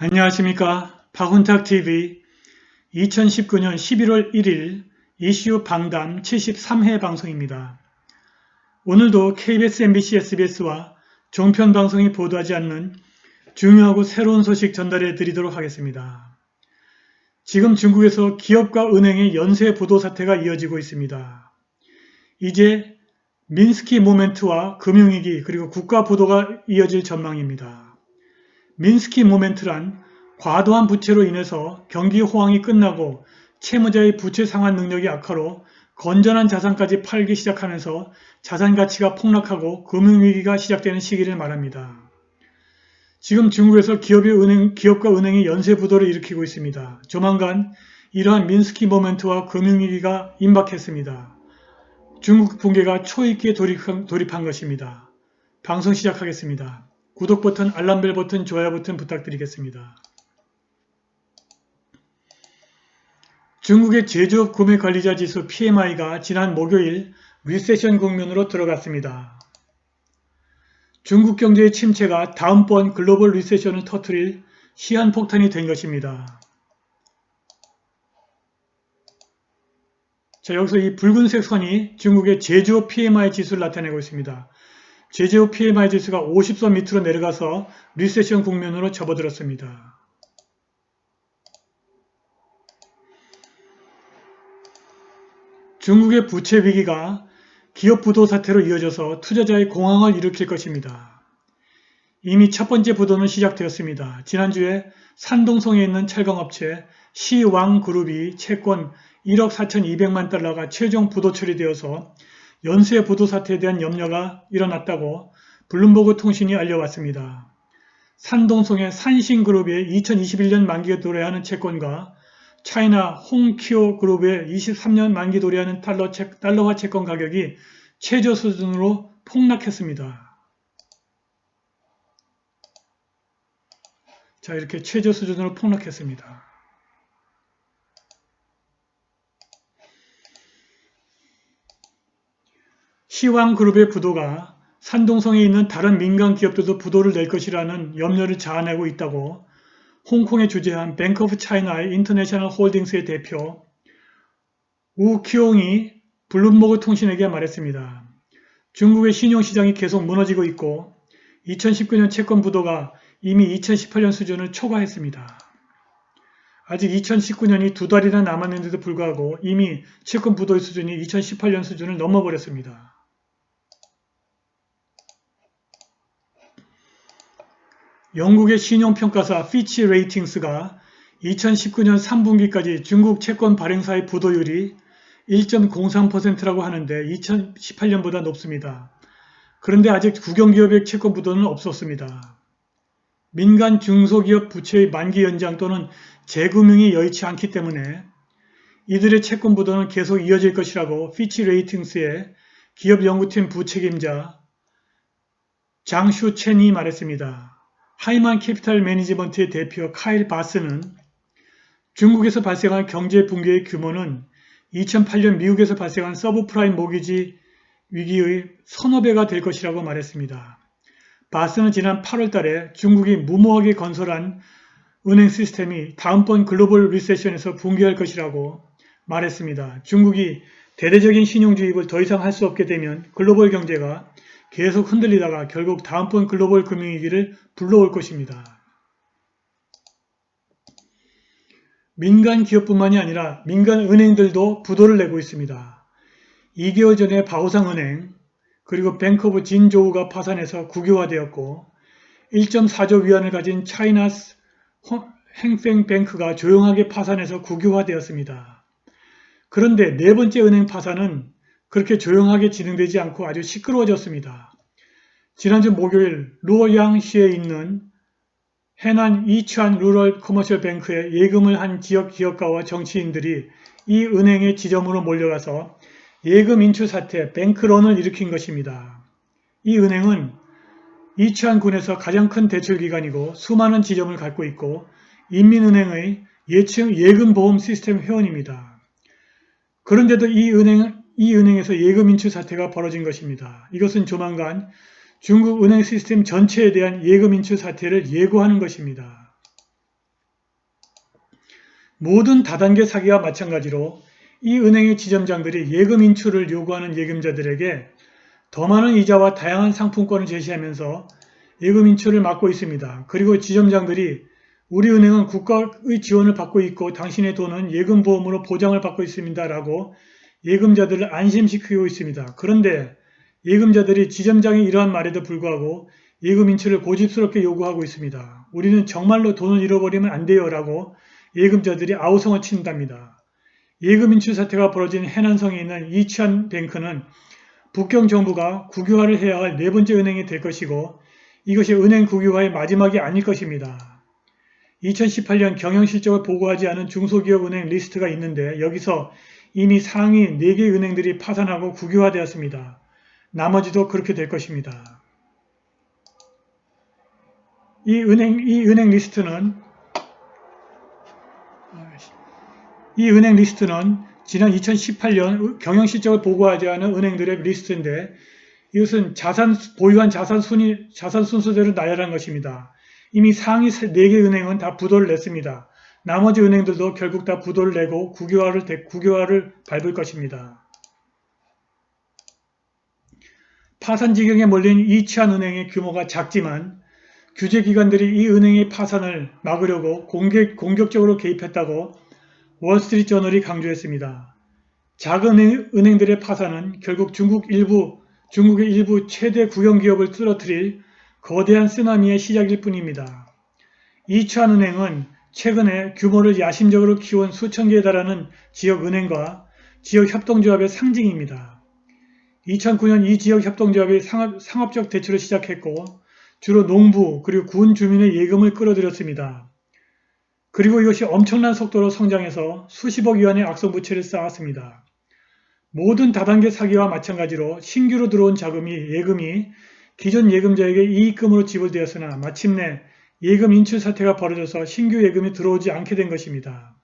안녕하십니까. 박훈탁TV 2019년 11월 1일 이슈 방담 73회 방송입니다. 오늘도 KBS, MBC, SBS와 종편 방송이 보도하지 않는 중요하고 새로운 소식 전달해 드리도록 하겠습니다. 지금 중국에서 기업과 은행의 연쇄 부도 사태가 이어지고 있습니다. 이제 민스키 모멘트와 금융위기 그리고 국가 부도가 이어질 전망입니다. 민스키 모멘트란 과도한 부채로 인해서 경기 호황이 끝나고 채무자의 부채 상환 능력이 악화로 건전한 자산까지 팔기 시작하면서 자산 가치가 폭락하고 금융위기가 시작되는 시기를 말합니다. 지금 중국에서 기업과 은행이 연쇄 부도를 일으키고 있습니다. 조만간 이러한 민스키 모멘트와 금융위기가 임박했습니다. 중국 붕괴가 초입기에 돌입한 것입니다. 방송 시작하겠습니다. 구독 버튼, 알람벨 버튼, 좋아요 버튼 부탁드리겠습니다. 중국의 제조업 구매 관리자 지수 PMI가 지난 목요일 리세션 국면으로 들어갔습니다. 중국 경제의 침체가 다음번 글로벌 리세션을 터뜨릴 시한폭탄이 된 것입니다. 자, 여기서 이 붉은색 선이 중국의 제조업 PMI 지수를 나타내고 있습니다. 제조업 PMI 지수가 50선 밑으로 내려가서 리세션 국면으로 접어들었습니다. 중국의 부채 위기가 기업 부도 사태로 이어져서 투자자의 공황을 일으킬 것입니다. 이미 첫 번째 부도는 시작되었습니다. 지난주에 산동성에 있는 철강업체 시왕그룹이 채권 1억 4,200만 달러가 최종 부도 처리되어서 연쇄 부도 사태에 대한 염려가 일어났다고 블룸버그 통신이 알려왔습니다. 산동성의 산신그룹의 2021년 만기에 도래하는 채권과 차이나 홍키오 그룹의 23년 만기 도래하는 달러화 채권 가격이 최저 수준으로 폭락했습니다. 자, 이렇게 최저 수준으로 폭락했습니다. 시황그룹의 부도가 산동성에 있는 다른 민간 기업들도 부도를 낼 것이라는 염려를 자아내고 있다고 홍콩에 주재한 뱅크 오브 차이나의 인터내셔널 홀딩스의 대표 우키옹이 블룸버그 통신에게 말했습니다. 중국의 신용시장이 계속 무너지고 있고 2019년 채권 부도가 이미 2018년 수준을 초과했습니다. 아직 2019년이 두 달이나 남았는데도 불구하고 이미 채권 부도의 수준이 2018년 수준을 넘어버렸습니다. 영국의 신용평가사 피치 레이팅스가 2019년 3분기까지 중국 채권 발행사의 부도율이 1.03%라고 하는데 2018년보다 높습니다. 그런데 아직 국영기업의 채권 부도는 없었습니다. 민간 중소기업 부채의 만기 연장 또는 재금융이 여의치 않기 때문에 이들의 채권 부도는 계속 이어질 것이라고 피치 레이팅스의 기업연구팀 부책임자 장슈첸이 말했습니다. 하이만 캐피탈 매니지먼트의 대표 카일 바스는 중국에서 발생한 경제 붕괴의 규모는 2008년 미국에서 발생한 서브프라임 모기지 위기의 서너 배가 될 것이라고 말했습니다. 바스는 지난 8월 달에 중국이 무모하게 건설한 은행 시스템이 다음번 글로벌 리세션에서 붕괴할 것이라고 말했습니다. 중국이 대대적인 신용 유입을 더 이상 할 수 없게 되면 글로벌 경제가 계속 흔들리다가 결국 다음번 글로벌 금융위기를 불러올 것입니다. 민간 기업뿐만이 아니라 민간 은행들도 부도를 내고 있습니다. 2개월 전에 바오상은행 그리고 뱅크 오브 진조우가 파산해서 국유화되었고 1.4조 위안을 가진 차이나스 행팽뱅크가 조용하게 파산해서 국유화되었습니다. 그런데 네 번째 은행 파산은 그렇게 조용하게 진행되지 않고 아주 시끄러워졌습니다. 지난주 목요일 루어양시에 있는 해난 이추안 루럴 커머셜 뱅크에 예금을 한 지역 기업가와 정치인들이 이 은행의 지점으로 몰려가서 예금 인출 사태, 뱅크런을 일으킨 것입니다. 이 은행은 이추안군에서 가장 큰 대출기관이고 수많은 지점을 갖고 있고 인민은행의 예금보험 시스템 회원입니다. 그런데도 이 은행에서 예금 인출 사태가 벌어진 것입니다. 이것은 조만간 중국 은행 시스템 전체에 대한 예금 인출 사태를 예고하는 것입니다. 모든 다단계 사기와 마찬가지로 이 은행의 지점장들이 예금 인출을 요구하는 예금자들에게 더 많은 이자와 다양한 상품권을 제시하면서 예금 인출을 막고 있습니다. 그리고 지점장들이 우리 은행은 국가의 지원을 받고 있고 당신의 돈은 예금보험으로 보장을 받고 있습니다. 라고 예금자들을 안심시키고 있습니다. 그런데 예금자들이 지점장의 이러한 말에도 불구하고 예금 인출을 고집스럽게 요구하고 있습니다. 우리는 정말로 돈을 잃어버리면 안 돼요. 라고 예금자들이 아우성을 친답니다. 예금 인출 사태가 벌어진 해난성에 있는 이치안뱅크는 북경 정부가 국유화를 해야 할 네 번째 은행이 될 것이고 이것이 은행 국유화의 마지막이 아닐 것입니다. 2018년 경영실적을 보고하지 않은 중소기업은행 리스트가 있는데 여기서 이미 상위 4개 은행들이 파산하고 국유화되었습니다. 나머지도 그렇게 될 것입니다. 이 은행 리스트는 지난 2018년 경영실적을 보고하지 않은 은행들의 리스트인데 이것은 보유한 자산 순서대로 나열한 것입니다. 이미 상위 4개 은행은 다 부도를 냈습니다. 나머지 은행들도 결국 다 부도를 내고 국유화를 밟을 것입니다. 파산 지경에 몰린 이치안은행의 규모가 작지만 규제기관들이 이 은행의 파산을 막으려고 공격적으로 개입했다고 월스트리트저널이 강조했습니다. 작은 은행들의 파산은 결국 중국의 일부 최대 국영기업을 쓰러뜨릴 거대한 쓰나미의 시작일 뿐입니다. 이치안은행은 최근에 규모를 야심적으로 키운 수천 개에 달하는 지역은행과 지역협동조합의 상징입니다. 2009년 이 지역협동조합이 상업적 대출을 시작했고 주로 농부 그리고 군 주민의 예금을 끌어들였습니다. 그리고 이것이 엄청난 속도로 성장해서 수십억 위안의 악성부채를 쌓았습니다. 모든 다단계 사기와 마찬가지로 신규로 들어온 예금이 기존 예금자에게 이익금으로 지불되었으나 마침내 예금 인출 사태가 벌어져서 신규 예금이 들어오지 않게 된 것입니다.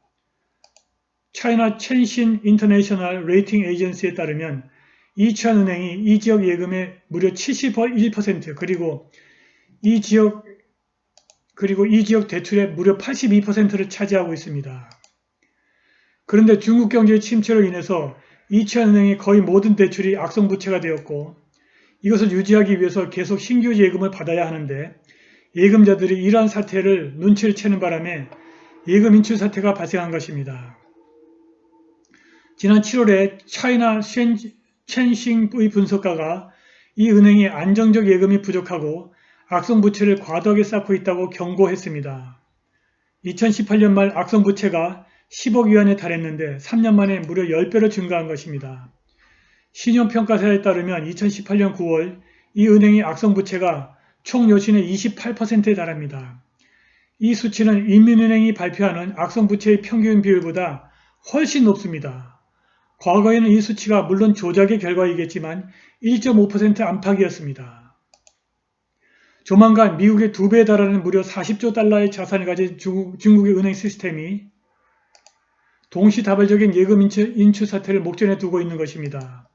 차이나 첸신 인터내셔널 레이팅 에이전시에 따르면 이치안은행이 이 지역 예금의 무려 71% 그리고 이 지역 대출의 무려 82%를 차지하고 있습니다. 그런데 중국 경제의 침체로 인해서 이치안은행의 거의 모든 대출이 악성부채가 되었고 이것을 유지하기 위해서 계속 신규 예금을 받아야 하는데 예금자들이 이러한 사태를 눈치를 채는 바람에 예금 인출 사태가 발생한 것입니다. 지난 7월에 차이나 첸싱의 분석가가 이 은행이 안정적 예금이 부족하고 악성부채를 과도하게 쌓고 있다고 경고했습니다. 2018년 말 악성부채가 10억 위안에 달했는데 3년 만에 무려 10배로 증가한 것입니다. 신용평가사에 따르면 2018년 9월 이 은행의 악성부채가 총 여신의 28%에 달합니다. 이 수치는 인민은행이 발표하는 악성부채의 평균 비율보다 훨씬 높습니다. 과거에는 이 수치가 물론 조작의 결과이겠지만 1.5% 안팎이었습니다. 조만간 미국의 2배에 달하는 무려 40조 달러의 자산을 가진 중국의 은행 시스템이 동시다발적인 예금 인출 사태를 목전에 두고 있는 것입니다.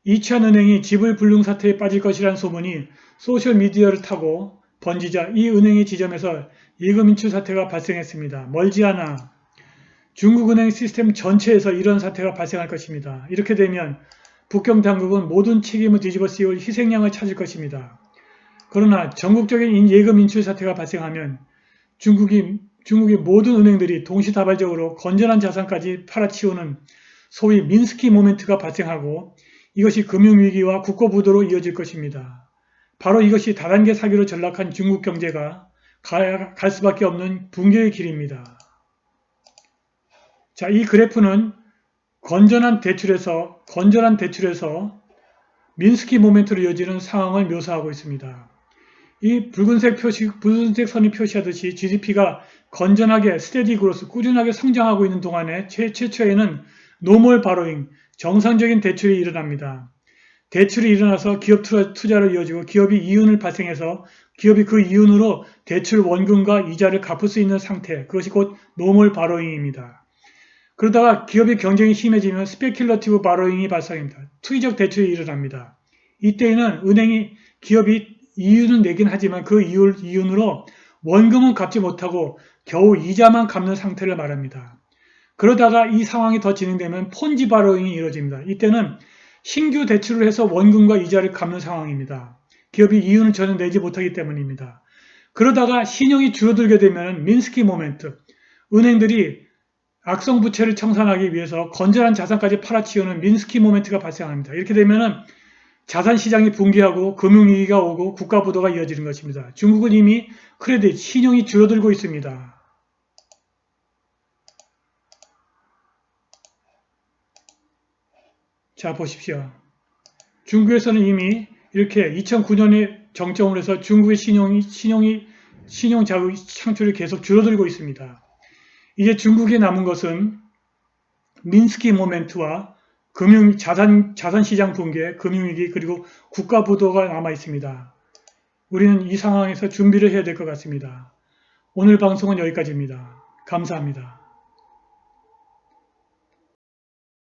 이치안은행이 지불불능 사태에 빠질 것이라는 소문이 소셜미디어를 타고 번지자 이 은행의 지점에서 예금 인출 사태가 발생했습니다. 멀지 않아 중국은행 시스템 전체에서 이런 사태가 발생할 것입니다. 이렇게 되면 북경 당국은 모든 책임을 뒤집어 씌울 희생양을 찾을 것입니다. 그러나 전국적인 예금 인출 사태가 발생하면 중국의 모든 은행들이 동시다발적으로 건전한 자산까지 팔아치우는 소위 민스키 모멘트가 발생하고 이것이 금융위기와 국고부도로 이어질 것입니다. 바로 이것이 다단계 사기로 전락한 중국 경제가 갈 수밖에 없는 붕괴의 길입니다. 자, 이 그래프는 건전한 대출에서 민스키 모멘트로 이어지는 상황을 묘사하고 있습니다. 이 붉은색 선이 표시하듯이 GDP가 건전하게 스테디 그로스 꾸준하게 성장하고 있는 동안에 최초에는 노멀 바로잉 정상적인 대출이 일어납니다. 대출이 일어나서 기업 투자로 이어지고 기업이 이윤을 발생해서 기업이 그 이윤으로 대출 원금과 이자를 갚을 수 있는 상태, 그것이 곧 노멀 바로잉입니다. 그러다가 기업의 경쟁이 심해지면 스페큘러티브 바로잉이 발생합니다. 투기적 대출이 일어납니다. 이때에는 기업이 이윤은 내긴 하지만 그 이윤으로 원금은 갚지 못하고 겨우 이자만 갚는 상태를 말합니다. 그러다가 이 상황이 더 진행되면 폰지 바로잉이 이루어집니다. 이때는 신규 대출을 해서 원금과 이자를 갚는 상황입니다. 기업이 이윤을 전혀 내지 못하기 때문입니다. 그러다가 신용이 줄어들게 되면 민스키 모멘트, 은행들이 악성 부채를 청산하기 위해서 건전한 자산까지 팔아치우는 민스키 모멘트가 발생합니다. 이렇게 되면은 자산 시장이 붕괴하고 금융위기가 오고 국가 부도가 이어지는 것입니다. 중국은 이미 크레딧, 신용이 줄어들고 있습니다. 자, 보십시오. 중국에서는 이미 이렇게 2009년에 정점을 해서 중국의 신용 자금 창출이 계속 줄어들고 있습니다. 이제 중국에 남은 것은 민스키 모멘트와 자산 시장 붕괴, 금융위기, 그리고 국가 부도가 남아 있습니다. 우리는 이 상황에서 준비를 해야 될 것 같습니다. 오늘 방송은 여기까지입니다. 감사합니다.